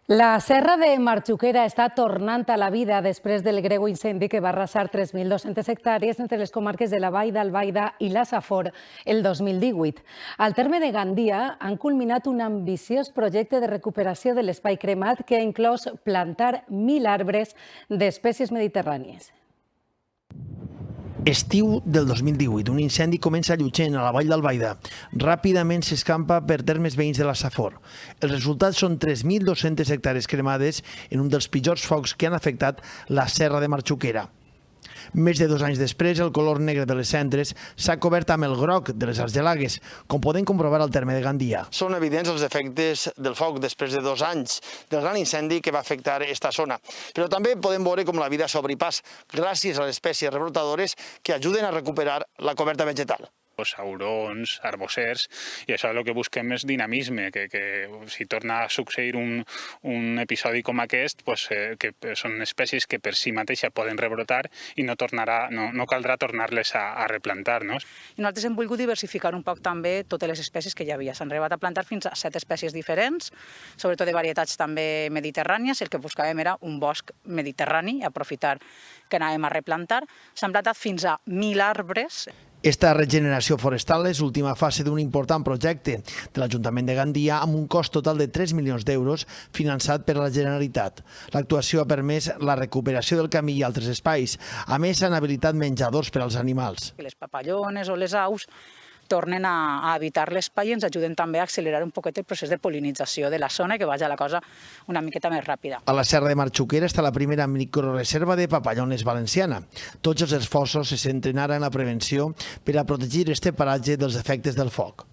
La serra de Marxuquera està tornant a la vida després del greu incendi que va arrasar 3.200 hectàrees entre les comarques de la Vall d'Albaida i la Safor el 2018. Al terme de Gandia han culminat un ambiciós projecte de recuperació de l'espai cremat que ha inclòs plantar 1.000 arbres d'espècies mediterrànies. Estiu del 2018, un incendi comença a Llutxent, a la Vall d'Albaida. Ràpidament s'escampa per termes veïns de la Safor. Els resultats són 3.200 hectàrees cremades en un dels pitjors focs que han afectat la serra de Marxuquera. Més de 2 anys després, el color negre de les cendres s'ha cobert amb el groc de les argelagues, com podem comprovar al terme de Gandia. Són evidents els efectes del foc després de 2 anys del gran incendi que va afectar aquesta zona. Però també podem veure com la vida s'obri pas gràcies a les espècies rebrotadores que ajuden a recuperar la coberta vegetal. Aurons, arbossers, i això el que busquem és dinamisme, que si torna a succeir un episodi com aquest, que són espècies que per si mateixa poden rebrotar i no caldrà tornar-les a replantar. Nosaltres hem volgut diversificar un poc també totes les espècies que hi havia. S'han arribat a plantar fins a 7 espècies diferents, sobretot de varietats també mediterrànies. El que buscàvem era un bosc mediterrani, aprofitar que anàvem a replantar. S'han plantat fins a 1.000 arbres. Esta regeneració forestal és l'última fase d'un important projecte de l'Ajuntament de Gandia amb un cost total de 3 milions d'euros finançat per la Generalitat. L'actuació ha permès la recuperació del camí i altres espais. A més, han habilitat menjadors per als animals. Les papallones o les aus tornen a habitar l'espai i ens ajuden també a accelerar un poquet el procés de polinització de la zona i que vagi la cosa una miqueta més ràpida. A la serra de Marxuquera està la primera microreserva de papallones valenciana. Tots els esforços se centren ara en la prevenció per a protegir este paratge dels efectes del foc.